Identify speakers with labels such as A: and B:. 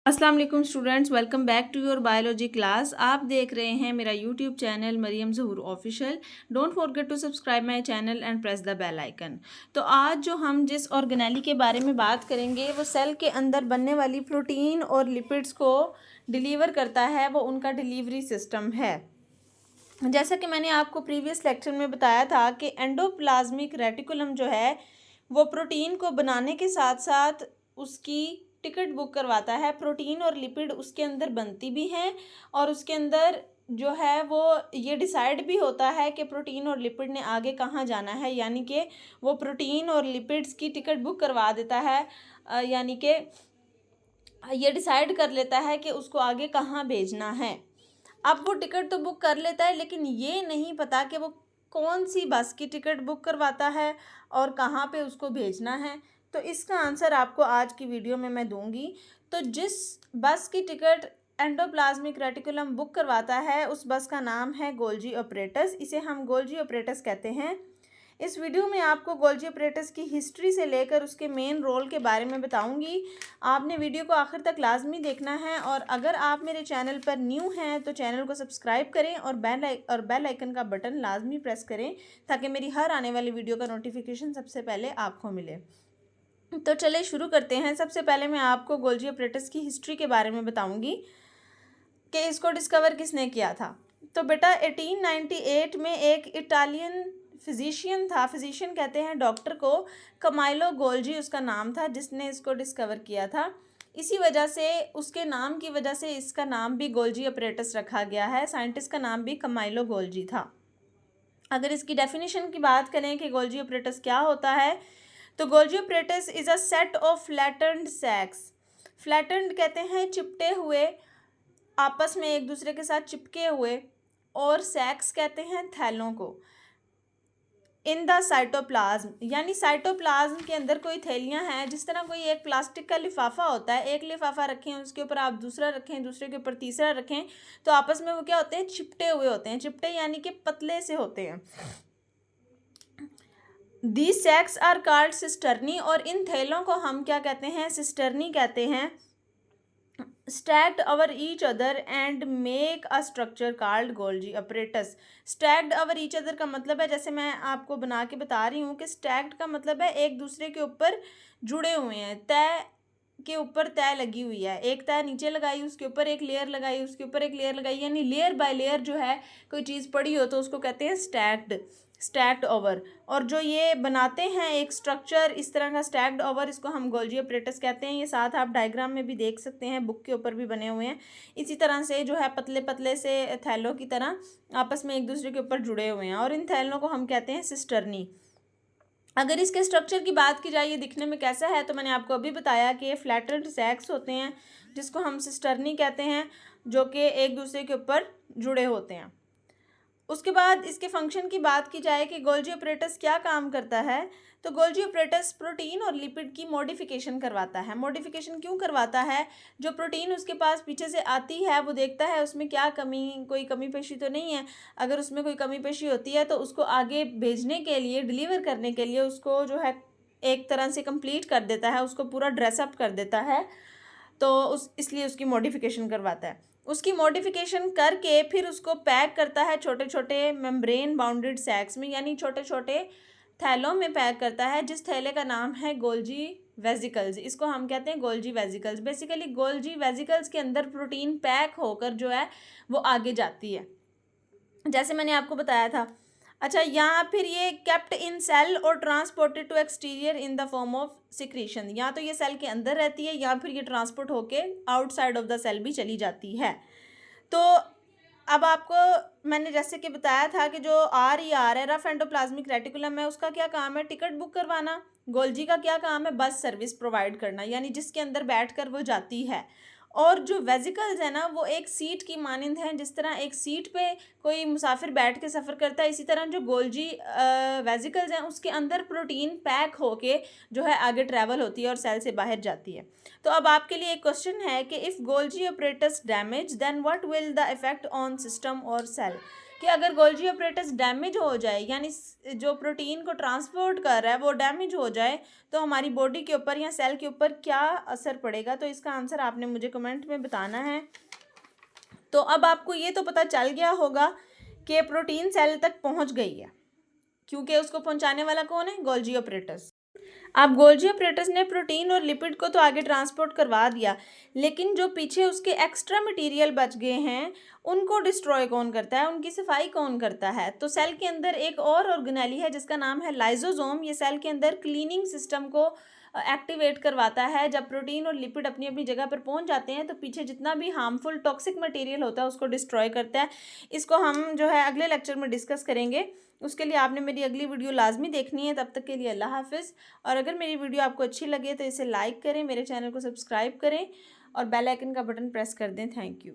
A: अस्सलाम वालेकुम students, welcome back to your biology class. आप देख रहे हैं मेरा YouTube channel Mariam Zahoor official. Don't forget to subscribe my channel and press the bell icon. तो आज जो हम जिस ऑर्गेनेली के बारे में बात करेंगे वो सेल के अंदर बनने वाली प्रोटीन और लिपिड्स को डिलीवर करता है, वो उनका डिलीवरी सिस्टम है। जैसा कि मैंने आपको प्रीवियस लेक्चर में बताया था कि एंडोप्लाज्मिक रेटिकुलम जो है वो प्रोटीन को बनाने के साथ साथ उसकी टिकट बुक करवाता है। प्रोटीन और लिपिड उसके अंदर बनती भी हैं और उसके अंदर जो है वो ये डिसाइड भी होता है कि प्रोटीन और लिपिड ने आगे कहाँ जाना है, यानी कि वो प्रोटीन और लिपिड्स की टिकट बुक करवा देता है, यानी कि ये डिसाइड कर लेता है कि उसको आगे कहाँ भेजना है। अब वो टिकट तो बुक कर लेता है, लेकिन ये नहीं पता कि वो कौन सी बस की टिकट बुक करवाता है और कहाँ पे उसको भेजना है। तो इसका आंसर आपको आज की वीडियो में मैं दूंगी। तो जिस बस की टिकट एंडोप्लाज्मिक रेटिकुलम बुक करवाता है उस बस का नाम है गोल्जी ऑपरेटस। इसे हम गोल्जी ऑपरेटस कहते हैं। इस वीडियो में आपको गोल्जी ऑपरेटस की हिस्ट्री से लेकर उसके मेन रोल के बारे में बताऊंगी। आपने वीडियो को आखिर तक लाजमी देखना है और अगर आप मेरे चैनल पर न्यू हैं तो चैनल को सब्सक्राइब करें और बेल आइकन का बटन लाजमी प्रेस करें ताकि मेरी हर आने वाली वीडियो का नोटिफिकेशन सबसे पहले आपको मिले। तो चलिए शुरू करते हैं। सबसे पहले मैं आपको गोल्जी ऑपरेटस की हिस्ट्री के बारे में बताऊंगी कि इसको डिस्कवर किसने किया था। तो बेटा 1898 में एक इटालियन फिजिशियन था, फिजिशियन कहते हैं डॉक्टर को, कमाइलो गोल्जी उसका नाम था, जिसने इसको डिस्कवर किया था। इसी वजह से उसके नाम की वजह से इसका नाम भी गोल्जी ऑपरेटस रखा गया है। साइंटिस्ट का नाम भी कमाइलो गोल्जी था। अगर इसकी डेफिनेशन की बात करें कि गोल्जी ऑपरेटस क्या होता है, तो Golgi apparatus is a set of flattened sacs. Flattened कहते हैं चिपटे हुए, आपस में एक दूसरे के साथ चिपके हुए, और सैक्स कहते हैं थैलों को। इन द साइटोप्लाज्म, यानी साइटोप्लाज्म के अंदर कोई थैलियां हैं। जिस तरह कोई एक प्लास्टिक का लिफाफा होता है, एक लिफाफा रखें उसके ऊपर आप दूसरा रखें, दूसरे के ऊपर तीसरा रखें, तो आपस में वो क्या होते हैं, चिपटे हुए होते हैं। चिपटे यानी कि पतले से होते हैं। दी सैक्स आर कॉल्ड सिस्टर्नी, और इन थैलों को हम क्या कहते हैं, सिस्टर्नी कहते हैं। stacked over each other and make a structure called Golgi apparatus। stacked over each other का मतलब है, जैसे मैं आपको बना के बता रही हूँ कि stacked का मतलब है एक दूसरे के ऊपर जुड़े हुए हैं, तय के ऊपर तय लगी हुई है। एक तय नीचे लगाई, उसके ऊपर एक लेयर लगाई, उसके ऊपर एक लेयर लगाई, यानी लेयर बाय लेयर जो है कोई चीज़ पड़ी हो तो उसको कहते हैं स्टैक्ड ओवर। और जो ये बनाते हैं एक स्ट्रक्चर इस तरह का स्टैक्ड ओवर, इसको हम गोल्जी ऑपरेटस कहते हैं। ये साथ आप डायग्राम में भी देख सकते हैं, बुक के ऊपर भी बने हुए हैं। इसी तरह से जो है पतले पतले से थैलों की तरह आपस में एक दूसरे के ऊपर जुड़े हुए हैं, और इन थैलों को हम कहते हैं सिस्टर्नी। अगर इसके स्ट्रक्चर की बात की जाए, ये दिखने में कैसा है, तो मैंने आपको अभी बताया कि ये फ्लैटेंड सैक्स होते हैं जिसको हम सिस्टर्नी कहते हैं, जो कि एक दूसरे के ऊपर जुड़े होते हैं। उसके बाद इसके फंक्शन की बात की जाए कि गोल्जी ऑपरेटस क्या काम करता है, तो गोल्जी ऑपरेटस प्रोटीन और लिपिड की मॉडिफिकेशन करवाता है। मॉडिफिकेशन क्यों करवाता है, जो प्रोटीन उसके पास पीछे से आती है वो देखता है उसमें क्या कमी, कोई कमी पेशी तो नहीं है। अगर उसमें कोई कमी पेशी होती है तो उसको आगे भेजने के लिए, डिलीवर करने के लिए उसको जो है एक तरह से कंप्लीट कर देता है, उसको पूरा ड्रेसअप कर देता है। तो इसलिए उसकी मॉडिफिकेशन करवाता है। उसकी मॉडिफिकेशन करके फिर उसको पैक करता है छोटे छोटे मेम्ब्रेन बाउंडेड सैक्स में, यानी छोटे छोटे थैलों में पैक करता है, जिस थैले का नाम है गोल्जी वेजिकल्स। इसको हम कहते हैं Golgi vesicles. Basically Golgi vesicles के अंदर प्रोटीन पैक होकर जो है वो आगे जाती है, जैसे मैंने आपको बताया था। अच्छा, यहाँ फिर ये केप्ट इन सेल और transported to exterior in the form of secretion. या तो ये सेल के अंदर रहती है या फिर ये ट्रांसपोर्ट होके आउटसाइड ऑफ द सेल भी चली जाती है। तो अब आपको मैंने जैसे कि बताया था कि जो RER है, रफ एंडोप्लाज्मिक रेटिकुलम है, उसका क्या काम है, टिकट बुक करवाना। गोल्जी का क्या काम है, बस सर्विस प्रोवाइड करना, यानी जिसके अंदर बैठकर वो जाती है। और जो वेजिकल्स है ना, वो एक सीट की मानिंद हैं। जिस तरह एक सीट पे कोई मुसाफिर बैठ के सफ़र करता है, इसी तरह जो गोल्जी वेजिकल्स हैं उसके अंदर प्रोटीन पैक होके जो है आगे ट्रैवल होती है और सेल से बाहर जाती है। तो अब आपके लिए एक क्वेश्चन है कि if Golgi apparatus damage then what will the effect on system और सेल, कि अगर गोल्जी ऑपरेटस डैमेज हो जाए, यानी जो प्रोटीन को ट्रांसपोर्ट कर रहा है वो डैमेज हो जाए, तो हमारी बॉडी के ऊपर या सेल के ऊपर क्या असर पड़ेगा। तो इसका आंसर आपने मुझे कमेंट में बताना है। तो अब आपको ये तो पता चल गया होगा कि प्रोटीन सेल तक पहुंच गई है, क्योंकि उसको पहुंचाने वाला कौन है, गोल्जी ऑपरेटस। अब गोल्जी ऑपरेटस ने प्रोटीन और लिपिड को तो आगे ट्रांसपोर्ट करवा दिया, लेकिन जो पीछे उसके एक्स्ट्रा मटेरियल बच गए हैं उनको डिस्ट्रॉय कौन करता है, उनकी सफाई कौन करता है। तो सेल के अंदर एक और ऑर्गेनेली है जिसका नाम है लाइसोसोम। ये सेल के अंदर क्लीनिंग सिस्टम को एक्टिवेट करवाता है। जब प्रोटीन और लिपिड अपनी अपनी जगह पर पहुंच जाते हैं तो पीछे जितना भी हार्मफुल टॉक्सिक मटेरियल होता है उसको डिस्ट्रॉय करता है। इसको हम जो है अगले लेक्चर में डिस्कस करेंगे। उसके लिए आपने मेरी अगली वीडियो लाजमी देखनी है। तब तक के लिए अल्लाह हाफिज़। और अगर मेरी वीडियो आपको अच्छी लगे तो इसे लाइक करें, मेरे चैनल को सब्सक्राइब करें और बेल आइकन का बटन प्रेस कर दें। Thank you.